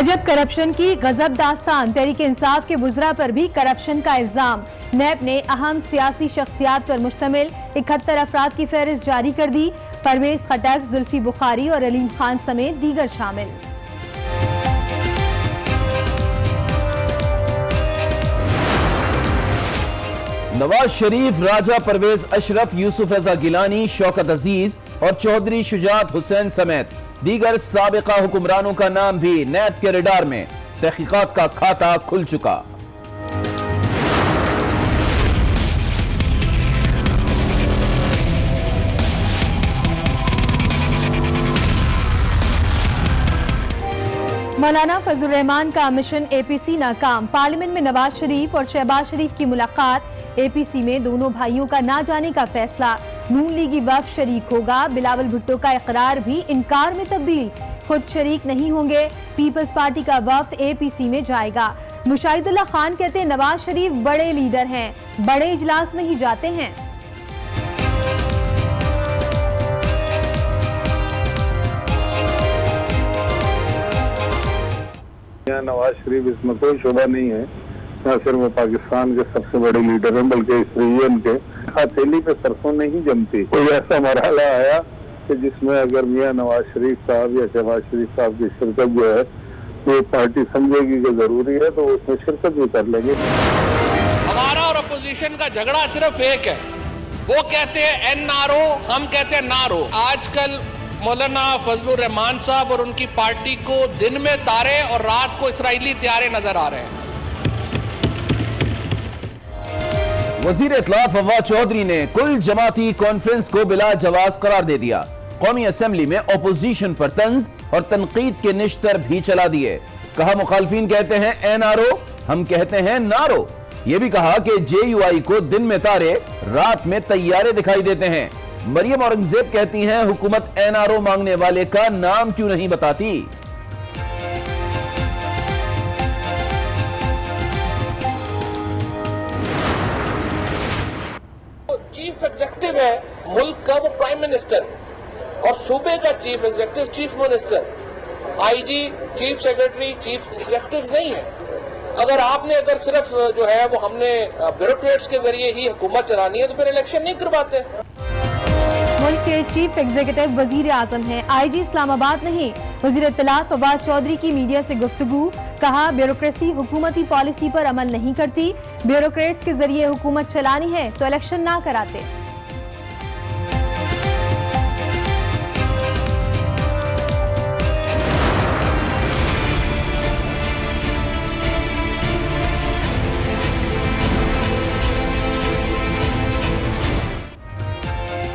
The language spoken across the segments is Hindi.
अजब करप्शन की गजब दास्तान, तहरीक इंसाफ के वुज़रा पर भी करप्शन का इल्जाम। नैब ने अहम सियासी शख्सियात पर मुश्तमिल 71 अफराद की फहरिस्त जारी कर दी। परवेज खटक, जुल्फी बुखारी और अलीम खान समेत दीगर शामिल। नवाज शरीफ, राजा परवेज अशरफ, यूसुफ रजा गिलानी, शौकत अजीज और चौधरी शुजात हुसैन समेत दीगर साबिका हुक्मरानों का नाम भी नैब के रडार में। तहकीकात का खाता खुल चुका। मौलाना फजलुर रहमान का मिशन एपीसी नाकाम। पार्लियामेंट में नवाज शरीफ और शहबाज शरीफ की मुलाकात। एपीसी में दोनों भाइयों का ना जाने का फैसला। नून लीगी वफ़द शरीक होगा। बिलावल भुट्टो का इकरार भी इनकार में तब्दील। खुद शरीक नहीं होंगे। पीपल्स पार्टी का वफ़द एपीसी में जाएगा। मुशाहिदुल्लाह खान कहते हैं नवाज शरीफ बड़े लीडर हैं, बड़े इजलास में ही जाते हैं। नवाज शरीफ इसमें कोई शुबा नहीं है, न सिर्फ वो पाकिस्तान के सबसे बड़े लीडर हैं बल्कि इस रीजन के। हथेली पे सरसों नहीं जमती। कोई ऐसा मरहला आया कि जिसमें अगर मियां नवाज शरीफ साहब या शहबाज शरीफ साहब की शिरकत जो है वो पार्टी समझेगी कि जरूरी है तो उसमें शिरकत भी कर लेंगे। हमारा और अपोजिशन का झगड़ा सिर्फ एक है, वो कहते हैं NRO, हम कहते हैं नारो। आजकल मौलाना फजलुर रहमान साहब और उनकी पार्टी को दिन में तारे और रात को इसराइली त्यारे नजर आ रहे हैं। वजीर इत्तलाफ फवाद चौधरी ने कुल जमाती कॉन्फ्रेंस को बिला जवाज करार दे दिया। कौमी असेंबली में अपोजिशन पर तंज और तनकीद के निश्तर भी चला दिए। कहा मुखालफिन कहते हैं NRO, हम कहते हैं नारो। यह भी कहा कि JUI को दिन में तारे, रात में तैयारे दिखाई देते हैं। मरियम औरंगजेब कहती हैं हुकूमत NRO मांगने वाले का नाम क्यों नहीं बताती। चीफ एग्जीक्यूटिव है मुल्क का, वो प्राइम मिनिस्टर, और सूबे का chief executive chief minister, IG, chief secretary, chief executive नहीं है। अगर सिर्फ जो है वो हमने ब्यूरोक्रेट्स के जरिए ही हुकूमत चलानी है तो फिर इलेक्शन नहीं करवाते। मुल्क के चीफ एग्जीक्यूटिव वजीर आजम हैं, IG इस्लामाबाद नहीं। वजीर इत्तलाफ फवाद चौधरी की मीडिया से गुफ्तगू। कहा ब्यूरोक्रेसी हुकूमती पॉलिसी पर अमल नहीं करती। ब्यूरोक्रेट्स के जरिए हुकूमत चलानी है तो इलेक्शन ना कराते।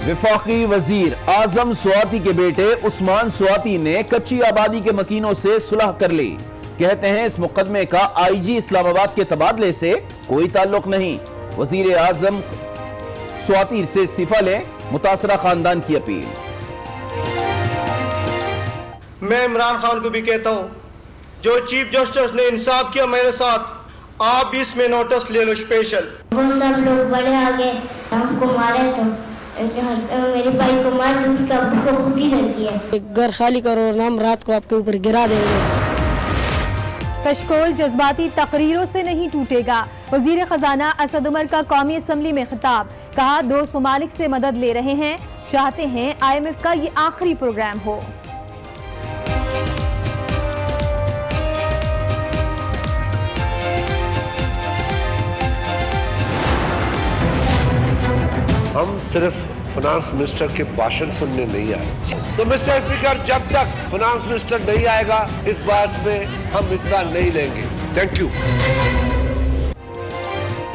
विफाकी वजीर आजम स्वाति के बेटे उस्मान स्वाति ने कच्ची आबादी के मकीनों से सुलह कर ली। कहते हैं इस मुकदमे का IG इस्लामाबाद के तबादले से कोई ताल्लुक नहीं। वजीर आजम स्वाति से इस्तीफा लें, मुतासरा खानदान की अपील। मैं इमरान खान को भी कहता हूं, जो चीफ जस्टिस ने इंसाफ किया मेरे साथ, आप भी इसमें नोटिस ले लो स्पेशल। वो सब लोग बड़े आगे हमको मारे तो मेरे भाई को मार तो उसका अब्बू को खुद ही लगी है। घर खाली करो और हम रात को आपके ऊपर गिरा देंगे। कशकोल जज्बाती तकरीरों से नहीं टूटेगा। वजीर खजाना असद उमर का कौमी असम्बली में खिताब। कहा दोस्त ममालिक से मदद ले रहे हैं, चाहते हैं IMF का ये आखिरी प्रोग्राम हो। हम सिर्फ फाइनेंस मिनिस्टर के भाषण सुनने नहीं आए। तो मिस्टर स्पीकर, जब तक फाइनेंस मिनिस्टर नहीं आएगा इस बात में हम हिस्सा नहीं लेंगे। Thank you.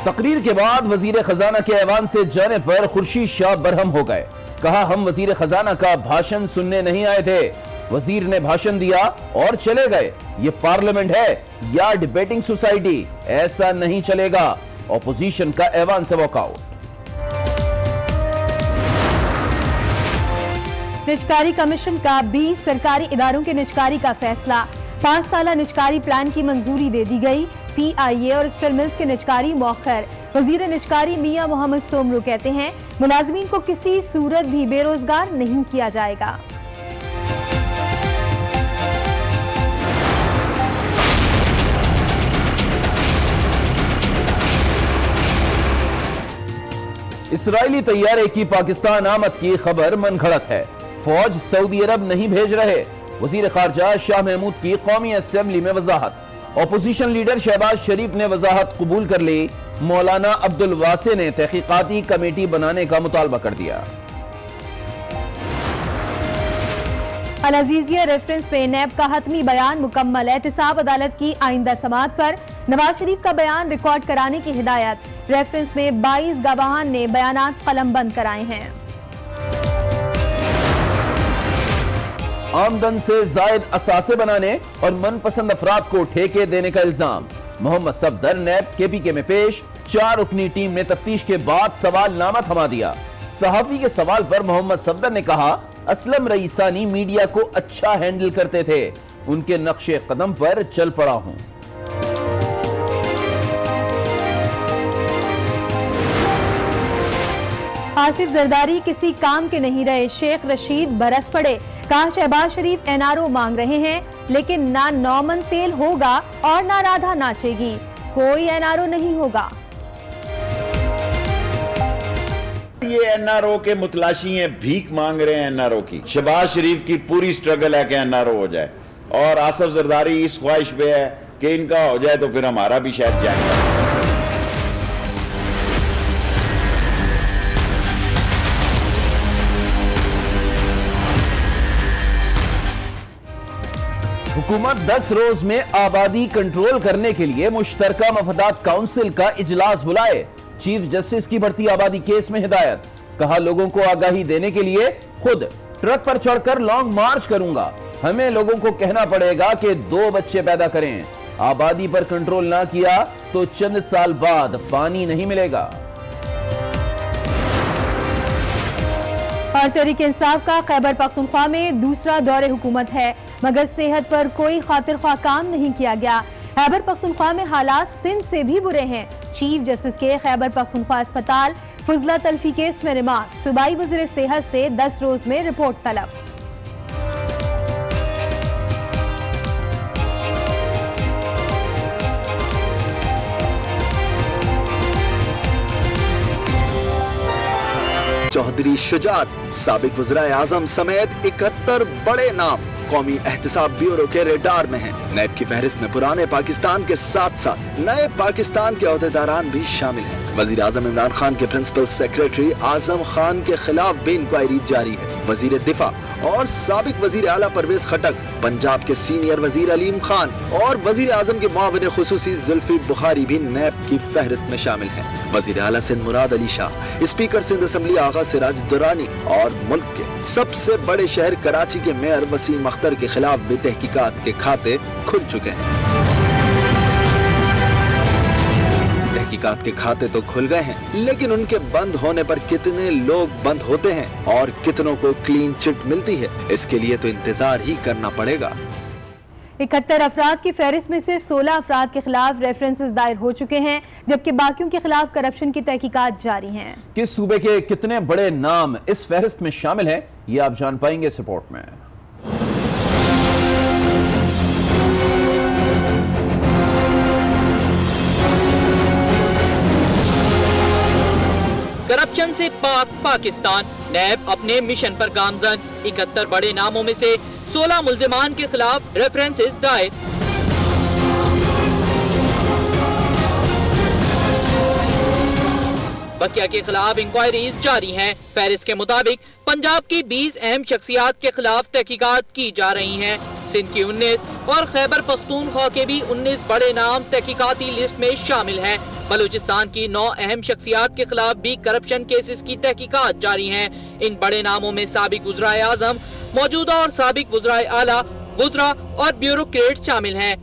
तकरीर के बाद वजीर खजाना के ऐवान से जाने पर खुर्शीद शाह बरहम हो गए। कहा हम वजीर खजाना का भाषण सुनने नहीं आए थे। वजीर ने भाषण दिया और चले गए। ये पार्लियामेंट है या डिबेटिंग सोसाइटी? ऐसा नहीं चलेगा। ऑपोजिशन का ऐवान से वॉकआउट। निजकारी कमीशन का 20 सरकारी इदारों के निजकारी का फैसला। 5 साला निजकारी प्लान की मंजूरी दे दी गई। PIA और स्टील मिल्स के निजकारी मौखर। वजीर निजकारी मियां मोहम्मद सोमरू कहते हैं मुलाजमीन को किसी सूरत भी बेरोजगार नहीं किया जाएगा। इसराइली तैयारे की पाकिस्तान आमद की खबर मनगढ़ंत है। फौज सऊदी अरब नहीं भेज रहे। वजीर खारजा शाह महमूद की कौमी असेंबली में वजाहत। ऑपोजिशन लीडर शहबाज शरीफ ने वजाहत कबूल कर ली। मौलाना अब्दुल वासे ने तहकीकाती कमेटी बनाने का मुतालबा कर दिया। अल अजीजिया रेफरेंस में नैब का हतमी बयान मुकम्मल। एहतिसाब अदालत की आइंदा समाअत पर नवाज शरीफ का बयान रिकॉर्ड कराने की हिदायत। रेफरेंस में 22 गवाहान ने बयानात कलमबंद कराए हैं। आमदन से जायद असासे बनाने और मनपसंद अफराद को ठेके देने का इल्जाम। मोहम्मद सफदर नैब केपीके में पेश। 4 रुकनी टीम ने तफ्तीश के बाद सवालनामा थमा दिया। सहाफी के सवाल पर मोहम्मद सफदर ने कहा, असलम रईसानी मीडिया को अच्छा हैंडल करते थे, उनके नक्शे कदम पर चल पड़ा हूं। आसिफ जरदारी किसी काम के नहीं रहे। शेख रशीद बरस पड़े। कहा, शहबाज शरीफ एनआरओ मांग रहे हैं, लेकिन ना नौमन तेल होगा और ना राधा नाचेगी। कोई एनआरओ नहीं होगा। ये एनआरओ के मुतलाशी हैं, भीख मांग रहे हैं एनआरओ की। शहबाज शरीफ की पूरी स्ट्रगल है कि एनआरओ हो जाए, और आसिफ जरदारी इस ख्वाहिश पे है कि इनका हो जाए तो फिर हमारा भी शायद जाएगा। हुकूमत 10 रोज में आबादी कंट्रोल करने के लिए मुश्तरका मफादात काउंसिल का इजलास बुलाए। चीफ जस्टिस की बढ़ती आबादी केस में हिदायत। कहा, लोगों को आगाही देने के लिए खुद ट्रक पर चढ़कर लॉन्ग मार्च करूंगा। हमें लोगों को कहना पड़ेगा कि 2 बच्चे पैदा करें। आबादी पर कंट्रोल ना किया तो चंद साल बाद पानी नहीं मिलेगा। और तहरीक इंसाफ का खैबर पख्तूनख्वा में दूसरा दौरे हुकूमत है, मगर सेहत पर कोई खातिर ख्वाह काम नहीं किया गया। खैबर पख्तूनख्वा में हालात सिंध से भी बुरे हैं। चीफ जस्टिस के खैबर पख्तूनख्वा अस्पताल फजला तलफी केस में रिमांड। सूबाई वज़ीर सेहत से 10 रोज में रिपोर्ट तलब। चौधरी शुजात, साबिक वज़ीर आज़म समेत 71 बड़े नाम कौमी एहतिसाब ब्यूरो के रेडार में हैं। नैब की फहरिस्त में पुराने पाकिस्तान के साथ साथ नए पाकिस्तान के ओहदेदारान भी शामिल हैं। वजीर आजम इमरान खान के प्रिंसिपल सेक्रेटरी आजम खान के खिलाफ भी इंक्वायरी जारी है। वजीर दिफा और साबिक वजीर आला परवेज खटक, पंजाब के सीनियर वजीर अलीम खान और वजीर आजम के मुआविन खुसूसी जुल्फी बुखारी भी नैब की फहरिस्त में शामिल हैं। वजीर आला सिंध मुराद अली शाह, स्पीकर सिंध असम्बली आगा सिराज दुरानी और मुल्क के सबसे बड़े शहर कराची के मेयर वसीम अख्तर के खिलाफ भी तहकीकात के खाते खुल चुके हैं। तहकीकात के खाते तो खुल गए हैं, लेकिन उनके बंद होने पर कितने लोग बंद होते हैं और कितनों को क्लीन चिट मिलती है, इसके लिए तो इंतजार ही करना पड़ेगा। 71 अफराद की फहरिस्त में से 16 अफराद के खिलाफ रेफरेंसेस दायर हो चुके हैं, जबकि बाकियों के खिलाफ करप्शन की तहकीकात जारी हैं। किस सूबे के कितने बड़े नाम इस फहरिस्त में शामिल हैं, ये आप जान पाएंगे इस रिपोर्ट में। करप्शन से पाक पाकिस्तान, नैब अपने मिशन पर गामजन। 71 बड़े नामों में से 16 मुल्जिमान के खिलाफ रेफरेंसेस दायर। बकिया के खिलाफ इंक्वायरीज जारी हैं। फहरिस्त के मुताबिक पंजाब की 20 अहम शख्सियात के खिलाफ तहकीकात की जा रही हैं। सिंध की 19 और खैबर पख्तूनख्वा के भी 19 बड़े नाम तहकीकाती लिस्ट में शामिल हैं। बलूचिस्तान की 9 अहम शख्सियात के खिलाफ भी करप्शन केसेस की तहकीकात जारी हैं। इन बड़े नामों में साबिक वज़ीर आज़म, मौजूदा और साबिक वज़ीर आला, वज़रा और ब्यूरोक्रेट शामिल हैं।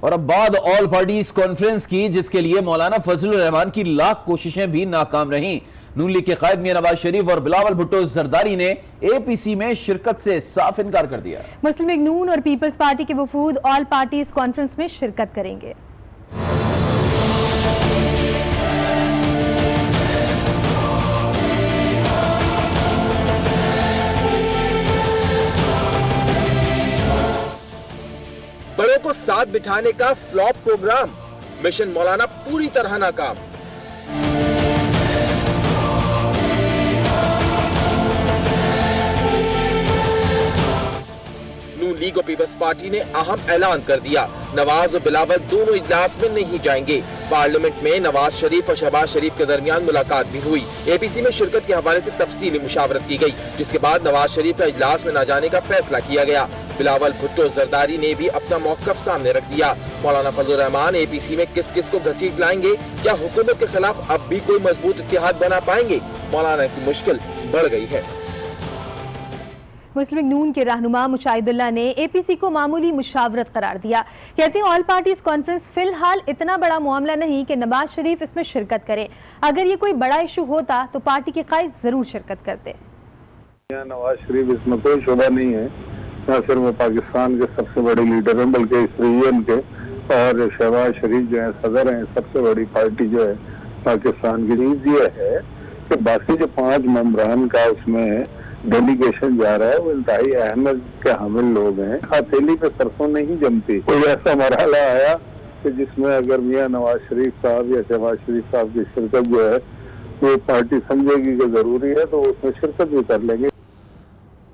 और अब बाद ऑल पार्टीज कॉन्फ्रेंस की, जिसके लिए मौलाना फजलुर रहमान की लाख कोशिशें भी नाकाम रहीं। नून लीग के कायद मियां नवाज शरीफ और बिलावल भुट्टो जरदारी ने एपीसी में शिरकत से साफ इनकार कर दिया। मुस्लिम लीग नून और पीपल्स पार्टी के वफूद ऑल पार्टीज कॉन्फ्रेंस में शिरकत करेंगे। बड़ों को साथ बिठाने का फ्लॉप प्रोग्राम, मिशन मौलाना पूरी तरह नाकाम। नून लीग और पीपल्स पार्टी ने अहम ऐलान कर दिया, नवाज और बिलावल दोनों इजलास में नहीं जाएंगे। पार्लियामेंट में नवाज शरीफ और शहबाज शरीफ के दरमियान मुलाकात भी हुई। एपीसी में शिरकत के हवाले से तफसीली मुशावरत की गई, जिसके बाद नवाज शरीफ का इजलास में न जाने का फैसला किया गया। बिलावल भुट्टो जरदारी ने भी अपना मौकफ सामने रख दिया। मौलाना फजलुर रहमान एपीसी में किस किस को घसीट लाएंगे, क्या हुकूमत के खिलाफ अब भी कोई मजबूत इत्तेहाद बना पाएंगे? मौलाना की मुश्किल बढ़ गई है। मुस्लिम नून के रहनुमा मुशाहिदुल्लाह ने एपीसी को मामूली मुशावरत करार दिया। कहते हैं ऑल पार्टीज कॉन्फ्रेंस फिलहाल इतना बड़ा मामला नहीं कि नवाज शरीफ इसमें शिरकत करे। अगर ये कोई बड़ा इशू होता तो पार्टी के कायद जरूर शिरकत करते। नवाज शरीफ इसमें कोई शुबा नहीं है, न सिर्फ वो पाकिस्तान के सबसे बड़े लीडर हैं बल्कि इस रीजन के, और शहबाज शरीफ जो है सदर हैं, सबसे बड़ी पार्टी जो है पाकिस्तान की। रीज ये है कि बाकी जो 5 मेंबरान का उसमें डेलीगेशन जा रहा है वो इंतहाई अहमियत के हामिल लोग हैं। हथेली पे सरसों नहीं जमती। कोई ऐसा मरहला आया कि जिसमें अगर मियां नवाज शरीफ साहब या शहबाज शरीफ साहब की शिरकत जो है वो पार्टी समझेगी कि जरूरी है तो उसमें शिरकत भी कर लेंगे।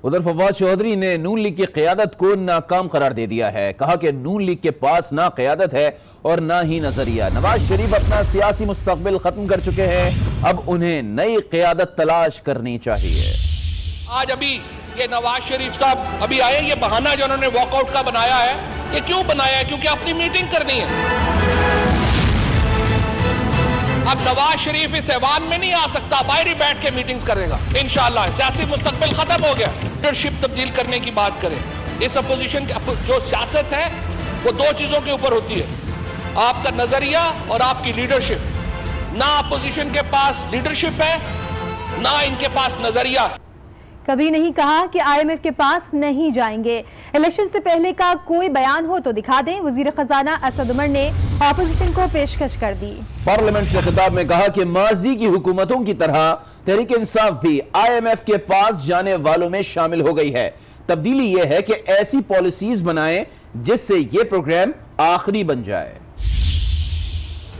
उधर फवाद चौधरी ने नून लीग की क़यादत को नाकाम करार दे दिया है। कहा कि नून लीग के पास ना क़यादत है और ना ही नजरिया। नवाज शरीफ अपना सियासी मुस्तकबिल खत्म कर चुके हैं, अब उन्हें नई क़यादत तलाश करनी चाहिए। आज अभी ये नवाज शरीफ साहब अभी आए, ये बहाना जो उन्होंने वॉकआउट का बनाया है, ये क्यों बनाया है? क्योंकि अपनी मीटिंग करनी है। अब नवाज शरीफ इस ऐवान में नहीं आ सकता, बाहर ही बैठ के मीटिंग्स करेगा इंशाअल्लाह। सियासी मुस्तकबिल खत्म हो गया। लीडरशिप तब्दील करने की बात करें, इस अपोजिशन की जो सियासत है वो 2 चीजों के ऊपर होती है, आपका नजरिया और आपकी लीडरशिप। ना अपोजिशन के पास लीडरशिप है, ना इनके पास नजरिया। कभी नहीं कहा कि आईएमएफ के पास नहीं जाएंगे। इलेक्शन से पहले का कोई बयान हो तो दिखा दें। वजीर खजाना असद उमर ने ऑपोजिशन को पेशकश कर दी। पार्लियामेंट से खिताब में कहा कि माजी की हुकूमतों की तरह तहरीक इंसाफ भी आईएमएफ के पास जाने वालों में शामिल हो गई है। तब्दीली यह है कि ऐसी पॉलिसीज बनाएं जिससे ये प्रोग्राम आखिरी बन जाए।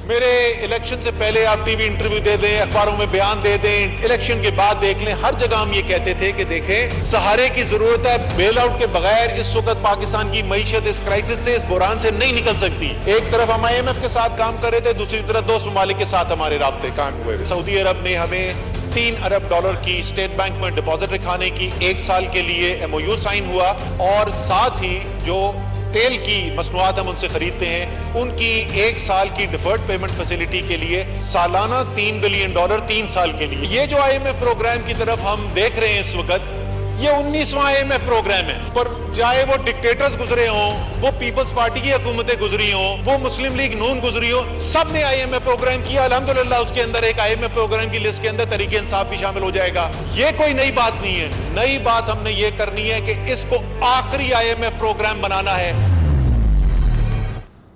मेरे इलेक्शन से पहले आप टीवी इंटरव्यू दे दें, अखबारों में बयान दे दें, इलेक्शन के बाद देख लें, हर जगह हम ये कहते थे कि देखें सहारे की जरूरत है। बेल आउट के बगैर इस वक्त पाकिस्तान की मईशत इस क्राइसिस से, इस बुरान से नहीं निकल सकती। एक तरफ हम आईएमएफ के साथ काम कर रहे थे, दूसरी तरफ दोस्त ममालिक के साथ हमारे राब्ते काम हुए। सऊदी अरब ने हमें $3 अरब की स्टेट बैंक में डिपॉजिट रखाने की 1 साल के लिए MOU साइन हुआ, और साथ ही जो तेल की मसनूआत हम उनसे खरीदते हैं उनकी 1 साल की डिफर्ड पेमेंट फैसिलिटी के लिए सालाना $3 बिलियन 3 साल के लिए। ये जो आईएमएफ प्रोग्राम की तरफ हम देख रहे हैं इस वक्त, ये 19वां आईएमएफ प्रोग्राम है। पर चाहे वो डिक्टेटर्स गुजरे हों, वो पीपल्स पार्टी की हुकूमतें गुजरी हों, वो मुस्लिम लीग नून गुजरी हो, सब ने आईएमएफ प्रोग्राम किया। अल्हम्दुलिल्लाह उसके अंदर एक आईएमएफ प्रोग्राम की लिस्ट के अंदर तहरीक इंसाफ भी शामिल हो जाएगा। ये कोई नई बात नहीं है। नई बात हमने ये करनी है कि इसको आखिरी आईएमएफ प्रोग्राम बनाना है।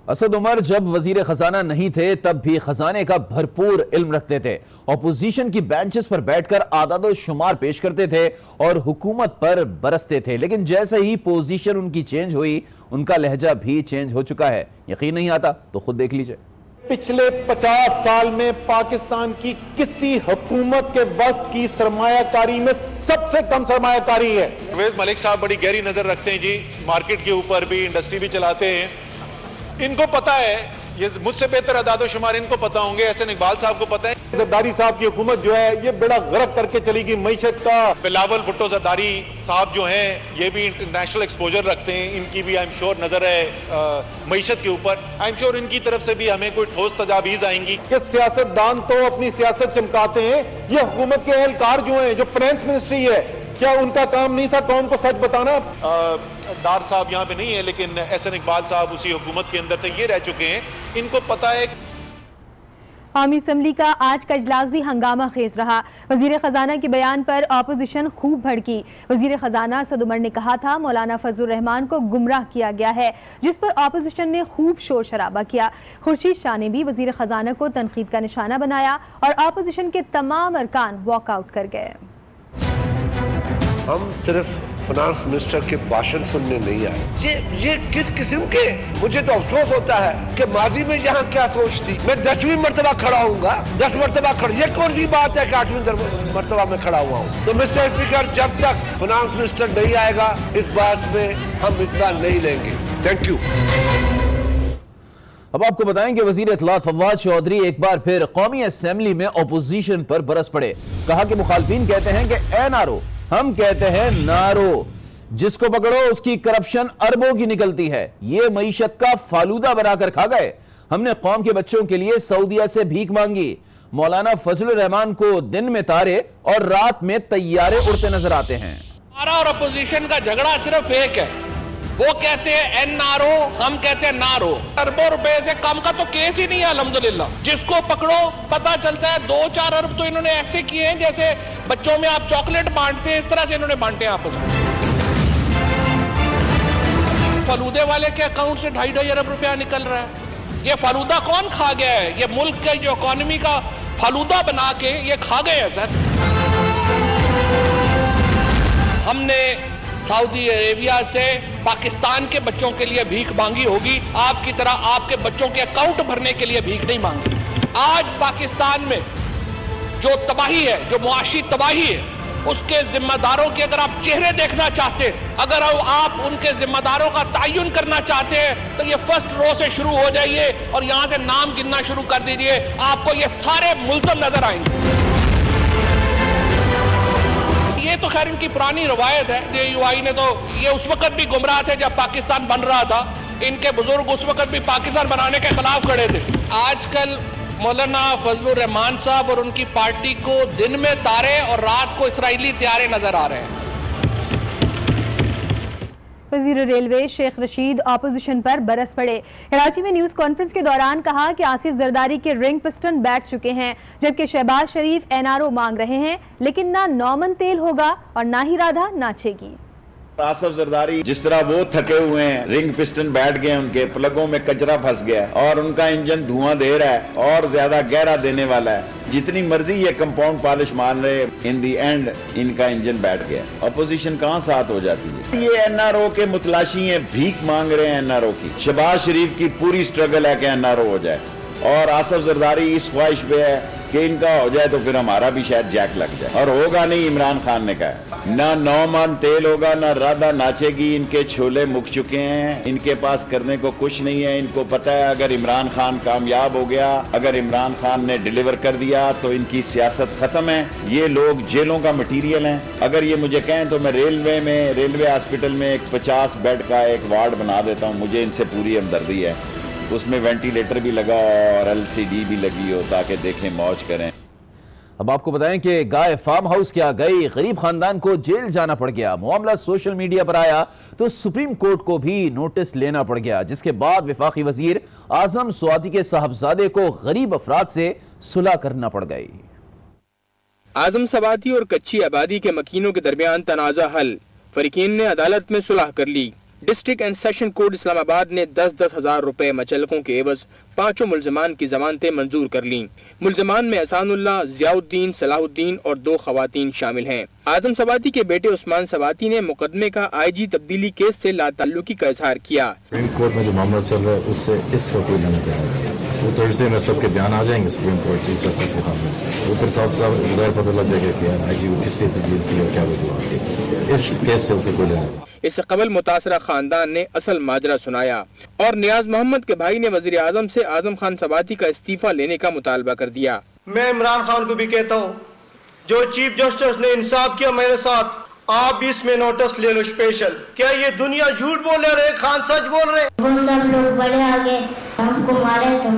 असद उमर जब वजीर खजाना नहीं थे तब भी खजाने का भरपूर इल्म रखते थे। ऑपोजिशन की बेंचेस पर बैठकर आदाद शुमार पेश करते थे और हुकूमत पर बरसते थे, लेकिन जैसे ही पोजीशन उनकी चेंज हुई उनका लहजा भी चेंज हो चुका है। यकीन नहीं आता तो खुद देख लीजिए। पिछले 50 साल में पाकिस्तान की किसी हुकूमत के वक्त की सरमायाकारी में सबसे कम सरमायाकारी है। परवेज मलिक साहब बड़ी गहरी नजर रखते हैं जी, मार्केट के ऊपर भी, इंडस्ट्री भी चलाते हैं। इनको पता है, ये मुझसे बेहतर अदादो शुमार इनको पता होंगे, एहसन इकबाल साहब को पता है। जरदारी साहब की हुकूमत जो है ये बेड़ा गर्क करके चलेगी मईशत का। बिलावल भुट्टो जरदारी साहब जो हैं ये भी इंटरनेशनल एक्सपोजर रखते हैं, इनकी भी आई एम श्योर नजर है मईशत के ऊपर। आई एम श्योर इनकी तरफ से भी हमें कोई ठोस तजावीज आएंगी। ये सियासतदान तो अपनी सियासत चमकाते हैं, ये हुकूमत के एहलकार जो हैं, जो फाइनेंस मिनिस्ट्री है, क्या उनका काम नहीं था कौम को सच बताना? डार साहब यहाँ पे नहीं है, लेकिन एहसन इकबाल साहब उसी हुकूमत के अंदर तक ये रह चुके हैं, इनको पता है। कौमी असम्बली का आज का इजलास भी हंगामा खेज रहा। वजीर खजाना के बयान पर अपोजिशन खूब भड़की। वजीर खजाना असद उमर ने कहा था मौलाना फजलुर रहमान को गुमराह किया गया है, जिस पर अपोजिशन ने खूब शोर शराबा किया। खुर्शीद शाह ने भी वजीर खजाना को तनकीद का निशाना बनाया और अपोजिशन के तमाम अरकान वॉकआउट कर गए। हम सिर्फ फाइनेंस मिनिस्टर के भाषण सुनने नहीं आए। ये किस किस्म के, मुझे तो अफसोस होता है कि माजी में यहाँ क्या सोच थी। मैं 10वीं मरतबा खड़ा हूँगा, 10 मरतबा खड़ा, ये कौन सी बात है कि 8वीं मरतबा में खड़ा हुआ हूँ। तो मिस्टर स्पीकर, जब तक फाइनेंस मिनिस्टर नहीं आएगा इस बात में हम हिस्सा नहीं लेंगे। Thank you. अब आपको बताएं कि वजीर इत्तलात फवाद चौधरी एक बार फिर कौमी असेंबली में ओपोजिशन पर बरस पड़े। कहा कि मुखालफिन कहते हैं कि ए नारो, हम कहते हैं नारो, जिसको पकड़ो उसकी करप्शन अरबों की निकलती है, ये मईशत का फालूदा बनाकर खा गए। हमने कौम के बच्चों के लिए सऊदीया से भीख मांगी। मौलाना फजलुर रहमान को दिन में तारे और रात में तैयारे उड़ते नजर आते हैं। हमारा और अपोजिशन का झगड़ा सिर्फ एक है, वो कहते हैं एनआरओ, हम कहते हैं नारो। अरबों रुपए से कम का तो केस ही नहीं है अल्हम्दुलिल्लाह। जिसको पकड़ो पता चलता है 2-4 अरब तो इन्होंने ऐसे किए हैं जैसे बच्चों में आप चॉकलेट बांटते हैं, इस तरह से इन्होंने बांटे हैं आपस में। फलूदे वाले के अकाउंट से 2.5 अरब रुपया निकल रहा है। ये फलूदा कौन खा गया है? ये मुल्क का जो इकोनॉमी का फलूदा बना के ये खा गए हैं सर। हमने सऊदी अरेबिया से पाकिस्तान के बच्चों के लिए भीख मांगी होगी, आपकी तरह आपके बच्चों के अकाउंट भरने के लिए भीख नहीं मांगी। आज पाकिस्तान में जो तबाही है, जो मुआशी तबाही है, उसके जिम्मेदारों के अगर आप चेहरे देखना चाहते हैं, अगर आप उनके जिम्मेदारों का तयन करना चाहते हैं, तो ये फर्स्ट रो से शुरू हो जाइए और यहां से नाम गिनना शुरू कर दीजिए, आपको ये सारे मुल्ज़म नजर आएंगे। ये तो खैर इनकी पुरानी रवायत है। JUI ने तो ये उस वक्त भी गुमराह थे जब पाकिस्तान बन रहा था, इनके बुजुर्ग उस वक्त भी पाकिस्तान बनाने के खिलाफ खड़े थे। आजकल मौलाना फजलुर रहमान साहब और उनकी पार्टी को दिन में तारे और रात को इसराइली तैयारे नजर आ रहे हैं। वजीर रेलवे शेख रशीद ऑपोजिशन पर बरस पड़े। कराची में न्यूज कॉन्फ्रेंस के दौरान कहा कि आसिफ जरदारी के रिंग पिस्टन बैठ चुके हैं, जबकि शहबाज शरीफ NRO मांग रहे हैं, लेकिन ना नौमन तेल होगा और ना ही राधा नाचेगी। आसिफ जरदारी जिस तरह वो थके हुए हैं, रिंग पिस्टन बैठ गए, उनके प्लगों में कचरा फंस गया और उनका इंजन धुआं दे रहा है और ज्यादा गहरा देने वाला है। जितनी मर्जी ये कंपाउंड पॉलिश मान रहे, इन दी एंड इनका इंजन बैठ गया। अपोजिशन कहाँ साथ हो जाती है? ये NRO के मुतलाशी हैं, भीख मांग रहे हैं NRO की। शहबाज शरीफ की पूरी स्ट्रगल है कि NRO हो जाए और आसिफ जरदारी इस ख्वाहिश पे है कि इनका हो जाए तो फिर हमारा भी शायद जैक लग जाए, और होगा नहीं। इमरान खान ने कहा ना 9 मन तेल होगा, ना राधा नाचेगी। इनके छोले मुक चुके हैं, इनके पास करने को कुछ नहीं है। इनको पता है अगर इमरान खान कामयाब हो गया, अगर इमरान खान ने डिलीवर कर दिया तो इनकी सियासत खत्म है। ये लोग जेलों का मटीरियल हैं। अगर ये मुझे कहें तो मैं रेलवे हॉस्पिटल में एक 50 बेड का एक वार्ड बना देता हूँ। मुझे इनसे पूरी हमदर्दी है। उसमें वेंटिलेटर भी लगा और LCD भी लगी हो ताकि देखें, मौज करें। अब आपको बताएं कि गाय फार्म हाउस क्या गई, गरीब खानदान को जेल जाना पड़ गया। मामला सोशल मीडिया पर आया तो सुप्रीम कोर्ट को भी नोटिस लेना पड़ गया, जिसके बाद वफाकी वजीर आजम स्वाति के साहबजादे को गरीब अफराद से सुलह करना पड़ गई। आजम सवाती और कच्ची आबादी के मकीनों के दरमियान तनाज़ा हल, फरीकीन ने अदालत में सुलह कर ली। District and session court Islamabad ने 10-10 हजार रुपए मचलकों के एवज 5 मुल्जमान की जमानतें मंजूर कर लीं। मुल्जमान में एहसानुल्लाह, जियाउद्दीन, सलाहुद्दीन और 2 खवातीन शामिल हैं। आजम सवाती के बेटे उस्मान सवाती ने मुकदमे का IG तब्दीली केस से लाताल्लुकी का इजहार किया। सुप्रीम कोर्ट में जो मामला चल रहा है उससे इस वक्त कोई लेना देना, वो थर्सडे में सबके बयान आ जाएंगे सुप्रीम कोर्ट चीफ जस्टिस के सामने, वो फिर साहब गुजार पता लग जाएगा कि IG को किस लिए तब्दील की और क्या वजूहत थी। इस केस से उसको कोई लेना। इससे कबल मुतासरा खानदान ने असल माजरा सुनाया और नियाज मोहम्मद के भाई ने वजीर आजम से आजम खान सवाती का इस्तीफा लेने का मुतालबा कर दिया। मैं इमरान खान को भी कहता हूँ, जो चीफ जस्टिस ने इंसाफ किया मेरे साथ, आप भी इसमें नोटिस ले लो स्पेशल। क्या ये दुनिया झूठ बोल रहे, खान सच बोल रहे? वो सब लोग बड़े आगे हमको मारे तो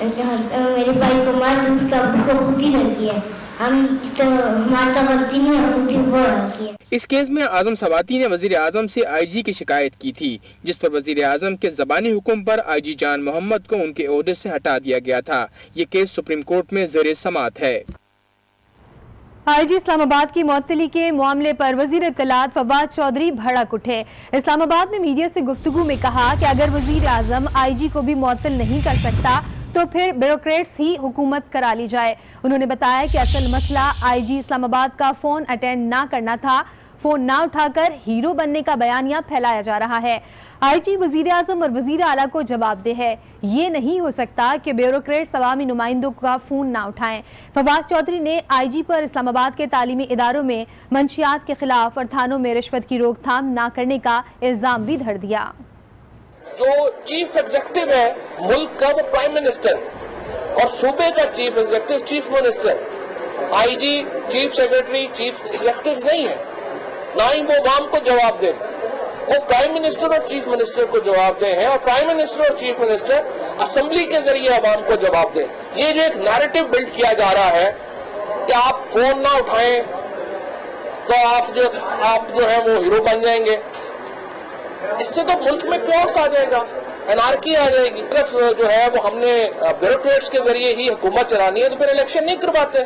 मेरे भाई को मार तो उसका अब्बू को खुद ही लगी है। हम तो हमारी तो गलती नहीं है, खुद ही वो रखी है। इस केस में आजम सवाती ने वजीर आजम से IG की शिकायत की थी, जिस पर वजीर आजम के ज़बानी हुक्म पर IG जान मोहम्मद को उनके ओहदे से हटा दिया गया था। ये केस सुप्रीम कोर्ट में ज़ेरे समाअत है। IG इस्लामाबाद की मुअत्तली के मामले पर वजीर इत्तलात फवाद चौधरी भड़क उठे। इस्लामाबाद में मीडिया से गुफ्तगू में कहा कि अगर वजीर आजम IG को भी मुअत्तल नहीं कर सकता तो फिर ब्यूरोक्रेट्स ही हुकूमत करा ली जाए। उन्होंने बताया कि असल मसला IG इस्लामाबाद का फोन अटेंड ना करना था। फोन ना उठाकर हीरो बनने का बयानिया फैलाया जा रहा है। आईजी वजीर आजम और वजीर आला को जवाबदेह है। ये नहीं हो सकता कि ब्यूरोक्रेट्स अवामी नुमाइंदों का फोन ना उठाएं। फवाद चौधरी ने आईजी पर इस्लामाबाद के तालीमी इदारों में मंशियात के खिलाफ और थानों में रिश्वत की रोकथाम ना करने का इल्जाम भी धर दिया। जो चीफ एग्जीक्यूटिव है मुल्क का, वो प्राइम मिनिस्टर, और सूबे का chief executive chief minister, IG, chief secretary, chief executive नहीं है। ना ही वो अवाम को जवाब दे, वो प्राइम मिनिस्टर और चीफ मिनिस्टर को जवाब दे हैं, और प्राइम मिनिस्टर और चीफ मिनिस्टर असेंबली के जरिए अवाम को जवाब दे। ये जो एक नैरेटिव बिल्ड किया जा रहा है कि आप फोन ना उठाएं तो आप जो है वो हीरो बन जाएंगे, इससे तो मुल्क में क्योस आ जाएगा, एनार्की आ जाएगी। सिर्फ जो है वो हमने ब्यूरोक्रेट्स के जरिए ही हुकूमत चलानी है, तो फिर इलेक्शन नहीं करवाते।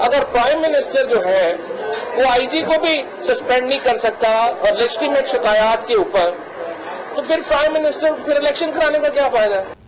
अगर प्राइम मिनिस्टर जो है वो आईजी को भी सस्पेंड नहीं कर सकता और लेजिटिमेट शिकायत के ऊपर, तो फिर प्राइम मिनिस्टर फिर इलेक्शन कराने का क्या फायदा है।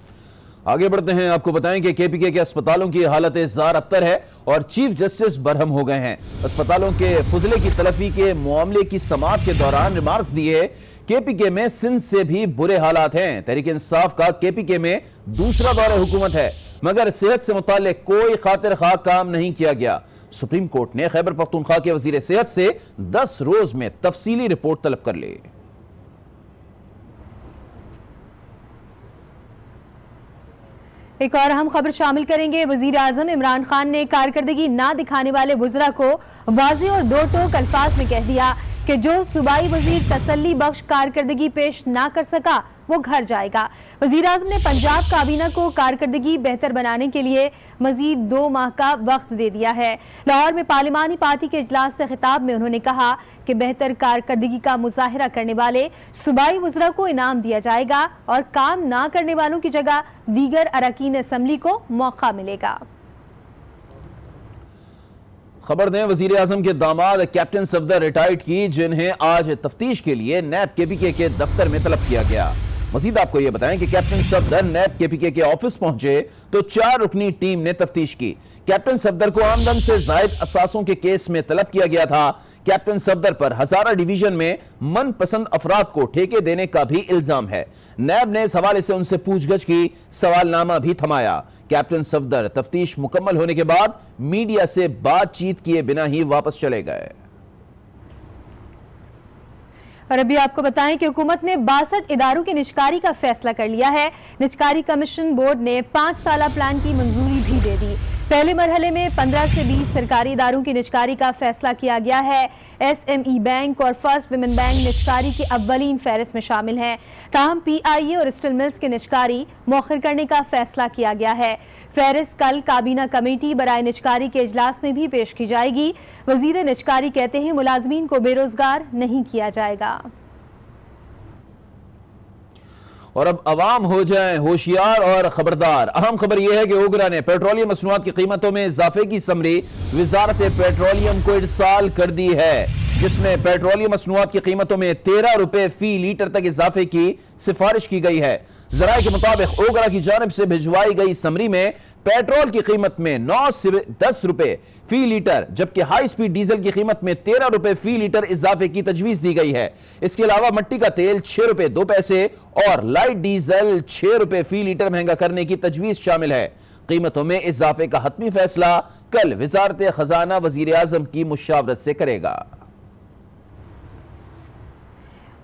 आगे बढ़ते हैं, आपको बताएं कि केपीके के अस्पतालों की हालत ज़ार अबतर है और चीफ जस्टिस बरहम हो गए हैं। अस्पतालों के फुजले की तलफी के मामले की समाअत के दौरान रिमार्क्स दिए। केपीके में सिंध से भी बुरे हालात हैं। तहरीक इंसाफ का केपीके में दूसरा दौर हुकूमत है, मगर सेहत से मुताल्लिक कोई खातिर खा काम नहीं किया गया। सुप्रीम कोर्ट ने खैबर पख्तूनख्वा के वजीर सेहत से 10 रोज में तफसीली रिपोर्ट तलब कर ली। एक और अहम खबर शामिल करेंगे। वजीर आजम इमरान खान ने कारकर्दगी ना दिखाने वाले वुज़रा को वाज़ेह और दो टोक अल्फाज में कह दिया कि जो सूबाई वजीर तसल्ली बख्श कारकर्दगी पेश ना कर सका वो घर जाएगा। वजीर आज़म ने पंजाब काबीना को कारकर्दगी बेहतर बनाने के लिए मजीद 2 माह का वक्त दे दिया है। लाहौर में पार्लिमानी पार्टी के इजलास से खिताब में उन्होंने कहा कि बेहतर कारकर्दगी का मुजाहिरा करने वाले सूबाई वुज़रा को इनाम दिया जाएगा और काम ना करने वालों की जगह दीगर अरकान असम्बली को मौका मिलेगा। खबर दें, वजीर आजम के दामाद कैप्टन सफदर रिटायर्ड की, जिन्हें आज तफ्तीश के लिए नैब केपीके के दफ्तर में तलब किया गया। मजीद आपको यह बताएं कि कैप्टन सफदर नैब केपीके के ऑफिस पहुंचे तो 4 रुकनी टीम ने तफ्तीश की। कैप्टन सफदर को आमदन से जायद असासों के केस में तलब किया गया था। कैप्टन सफदर पर हजारा डिवीजन में मनपसंद अफराद को ठेके देने का भी इल्जाम है। नैब ने इस हवाले से उनसे पूछगछ की, सवालनामा भी थमाया। कैप्टन सफदर तफ्तीश मुकम्मल होने के बाद मीडिया से बातचीत किए बिना ही वापस चले गए। और अभी आपको बताएं कि हुकूमत ने 62 इदारों की निजकारी का फैसला कर लिया है। निजकारी कमीशन बोर्ड ने 5 साला प्लान की मंजूरी भी दे दी। पहले मरहले में 15 से 20 सरकारी इदारों की निजकारी का फैसला किया गया है। SME बैंक और फर्स्ट विमेन बैंक निजकारी की अव्वलीन फहरिस्त में शामिल हैं। ताहम PIA और स्टील मिल्स की निजकारी मौखर करने का फैसला किया गया है। फहरिस्त कल काबीना कमेटी बराए निजकारी के इजलास में भी पेश की जाएगी। वजीर निजकारी कहते हैं मुलाजमीन को बेरोजगार नहीं किया जाएगा। और अब अवाम हो जाएं होशियार और खबरदार। अहम खबर यह है कि ओगरा ने पेट्रोलियम मसनूआत की कीमतों में इजाफे की समरी वजारत पेट्रोलियम को इरसाल कर दी है, जिसमें पेट्रोलियम मसनूआत की कीमतों में 13 रुपए फी लीटर तक इजाफे की सिफारिश की गई है। जराये के मुताबिक ओगरा की जानिब से भिजवाई गई समरी में पेट्रोल की कीमत में 9 से 10 रुपए फी लीटर, जबकि हाई स्पीड डीजल की कीमत में 13 रुपए फी लीटर इजाफे की तजवीज दी गई है। इसके अलावा मट्टी का तेल 6 रुपए 2 पैसे और लाइट डीजल 6 रुपए फी लीटर महंगा करने की तजवीज शामिल है। कीमतों में इजाफे का हतमी फैसला कल वजारत खजाना वजीर आजम की मुशावरत से करेगा।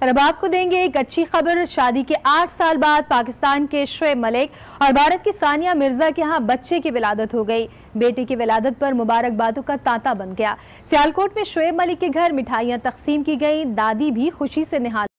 और अब आपको देंगे एक अच्छी खबर। शादी के 8 साल बाद पाकिस्तान के शोएब मलिक और भारत की सानिया मिर्जा के यहाँ बच्चे की विलादत हो गई। बेटे की विलादत पर मुबारकबादों का तांता बन गया। सियालकोट में शोएब मलिक के घर मिठाइयां तकसीम की गई। दादी भी खुशी से निहाल